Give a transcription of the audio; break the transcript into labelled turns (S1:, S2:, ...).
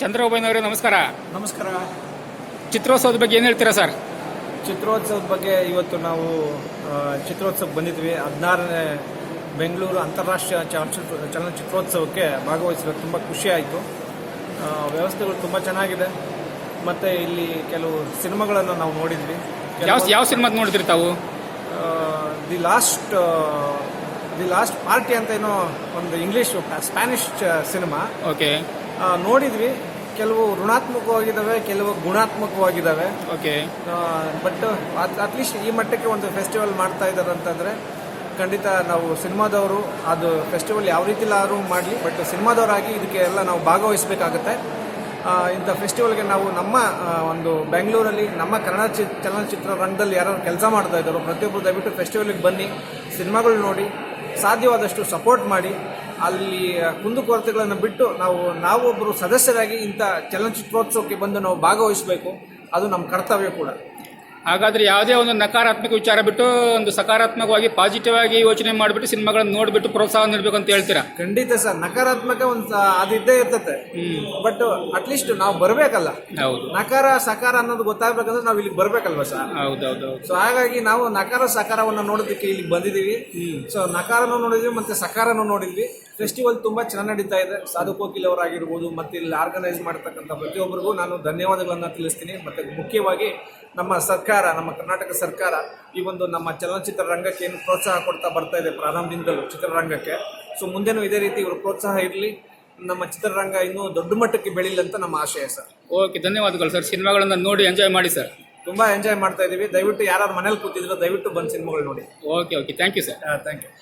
S1: ಚಂದ್ರಬಾಬುನವರೇ ನಮಸ್ಕಾರ.
S2: ನಮಸ್ಕಾರ.
S1: ಚಿತ್ರೋತ್ಸವದ ಬಗ್ಗೆ ಏನು ಹೇಳ್ತೀರಾ ಸರ್?
S2: ಚಿತ್ರೋತ್ಸವದ ಬಗ್ಗೆ ಇವತ್ತು ನಾವು ಚಿತ್ರೋತ್ಸವಕ್ಕೆ ಬಂದಿದ್ವಿ. 16ನೇ ಬೆಂಗಳೂರು ಅಂತಾರಾಷ್ಟ್ರೀಯ ಚಲನಚಿತ್ರೋತ್ಸವಕ್ಕೆ ಭಾಗವಹಿಸಲು ತುಂಬ ಖುಷಿ ಆಯಿತು. ವ್ಯವಸ್ಥೆಗಳು ತುಂಬ ಚೆನ್ನಾಗಿದೆ. ಮತ್ತು ಇಲ್ಲಿ ಕೆಲವು ಸಿನಿಮಾಗಳನ್ನು ನಾವು ನೋಡಿದ್ವಿ.
S1: ಯಾವ ಸಿನಿಮಾದ ನೋಡಿದ್ರಿ ತಾವು?
S2: ದಿ ಲಾಸ್ಟ್ ಪಾರ್ಟಿ ಅಂತ ಏನೋ ಒಂದು ಇಂಗ್ಲೀಷ್ ಸ್ಪ್ಯಾನಿಷ್ ಸಿನಿಮಾ
S1: ಓಕೆ
S2: ನೋಡಿದ್ವಿ. ಕೆಲವು ಋಣಾತ್ಮಕವಾಗಿದ್ದಾವೆ, ಕೆಲವು ಗುಣಾತ್ಮಕವಾಗಿದ್ದಾವೆ.
S1: ಓಕೆ.
S2: ಬಟ್ ಅಟ್ಲೀಸ್ಟ್ ಈ ಮಟ್ಟಕ್ಕೆ ಒಂದು ಫೆಸ್ಟಿವಲ್ ಮಾಡ್ತಾ ಇದ್ದಾರೆ ಅಂತಂದರೆ ಖಂಡಿತ ನಾವು ಸಿನಿಮಾದವರು ಅದು ಫೆಸ್ಟಿವಲ್ ಯಾವ ರೀತಿಲಾದ್ರೂ ಮಾಡಲಿ, ಬಟ್ ಸಿನಿಮಾದವರಾಗಿ ಇದಕ್ಕೆ ಎಲ್ಲ ನಾವು ಭಾಗವಹಿಸಬೇಕಾಗತ್ತೆ. ಇಂಥ ಫೆಸ್ಟಿವಲ್ಗೆ ನಾವು ನಮ್ಮ ಒಂದು ಬೆಂಗಳೂರಲ್ಲಿ ನಮ್ಮ ಕನ್ನಡ ಚಲನಚಿತ್ರ ರಂಗದಲ್ಲಿ ಯಾರು ಕೆಲಸ ಮಾಡ್ತಾ ಇದ್ದಾರೋ ಪ್ರತಿಯೊಬ್ಬರು ದಯವಿಟ್ಟು ಫೆಸ್ಟಿವಲ್ಗೆ ಬನ್ನಿ, ಸಿನಿಮಾಗಳು ನೋಡಿ, ಸಾಧ್ಯವಾದಷ್ಟು ಸಪೋರ್ಟ್ ಮಾಡಿ. ಅಲ್ಲಿ ಕುಂದುಕೊರತೆಗಳನ್ನು ಬಿಟ್ಟು ನಾವೊಬ್ಬರು ಸದಸ್ಯರಾಗಿ ಇಂಥ ಚಲನಚಿತ್ರೋತ್ಸವಕ್ಕೆ ಬಂದು ನಾವು ಭಾಗವಹಿಸಬೇಕು. ಅದು ನಮ್ಮ ಕರ್ತವ್ಯ ಕೂಡ.
S1: ಹಾಗಾದ್ರೆ ಯಾವುದೇ ಒಂದು ನಕಾರಾತ್ಮಕ ವಿಚಾರ ಬಿಟ್ಟು ಒಂದು ಸಕಾರಾತ್ಮಕವಾಗಿ ಪಾಸಿಟಿವ್ ಆಗಿ ಯೋಚನೆ ಮಾಡಿಬಿಟ್ಟು ಸಿನಿಮಾಗಳನ್ನು ನೋಡಿಬಿಟ್ಟು ಪ್ರೋತ್ಸಾಹ ನೀಡಬೇಕು ಅಂತ ಹೇಳ್ತೀರಾ?
S2: ಖಂಡಿತ ಸರ್. ನಕಾರಾತ್ಮಕ ಒಂದು ಅದು ಇದ್ದೇ ಇರ್ತದೆ, ಬಟ್ ಅಟ್ಲೀಸ್ಟ್ ನಾವು ಬರಬೇಕಲ್ಲ.
S1: ಹೌದು.
S2: ನಕಾರ ಸಕಾರ ಅನ್ನೋದು ಗೊತ್ತಾಗಬೇಕಂದ್ರೆ ನಾವು ಇಲ್ಲಿಗೆ ಬರಬೇಕಲ್ವ ಸರ್?
S1: ಹೌದೌದು.
S2: ಸೊ ಹಾಗಾಗಿ ನಾವು ನಕಾರ ಸಕಾರವನ್ನು ನೋಡೋದಕ್ಕೆ ಇಲ್ಲಿಗೆ ಬಂದಿದ್ದೀವಿ. ಸೊ ನಕಾರನೂ ನೋಡಿದ್ವಿ ಮತ್ತೆ ಸಕಾರನೂ ನೋಡಿದ್ವಿ. ಫೆಸ್ಟಿವಲ್ ತುಂಬಾ ಚೆನ್ನಾಗಿ ನಡೀತಾ ಇದೆ. ಸಾಧು ಕೋಕಿಲ್ ಅವರಾಗಿರ್ಬೋದು ಮತ್ತೆ ಇಲ್ಲಿ ಆರ್ಗನೈಸ್ ಮಾಡತಕ್ಕಂಥ ಪ್ರತಿಯೊಬ್ಬರಿಗೂ ನಾನು ಧನ್ಯವಾದಗಳನ್ನು ತಿಳಿಸ್ತೀನಿ. ಮತ್ತೆ ಮುಖ್ಯವಾಗಿ ನಮ್ಮ ಸರ್ಕಾರ, ನಮ್ಮ ಕರ್ನಾಟಕ ಸರ್ಕಾರ ಈ ಒಂದು ನಮ್ಮ ಚಲನಚಿತ್ರ ರಂಗಕ್ಕೆ ಏನು ಪ್ರೋತ್ಸಾಹ ಕೊಡ್ತಾ ಬರ್ತಾ ಇದೆ ಪ್ರಾರಂಭದಿಂದಲೂ ಚಿತ್ರರಂಗಕ್ಕೆ. ಸೊ ಮುಂದೆನೂ ಇದೇ ರೀತಿ ಇವರು ಪ್ರೋತ್ಸಾಹ ಇರಲಿ, ನಮ್ಮ ಚಿತ್ರರಂಗ ಇನ್ನೂ ದೊಡ್ಡ ಮಟ್ಟಕ್ಕೆ ಬೆಳೀಲಿ ಅಂತ ನಮ್ಮ ಆಶಯ ಸರ್.
S1: ಓಕೆ, ಧನ್ಯವಾದಗಳು ಸರ್. ಸಿನಿಮಾಗಳನ್ನು ನೋಡಿ ಎಂಜಾಯ್ ಮಾಡಿ ಸರ್.
S2: ತುಂಬಾ ಎಂಜಾಯ್ ಮಾಡ್ತಾ ಇದೀವಿ. ದಯವಿಟ್ಟು ಯಾರು ಮನೇಲಿ ಕೂತಿದ್ರು ದಯವಿಟ್ಟು ಬಂದು ಸಿನಿಮಾಗಳು ನೋಡಿ.
S1: Okay, thank you sir.
S2: Thank you.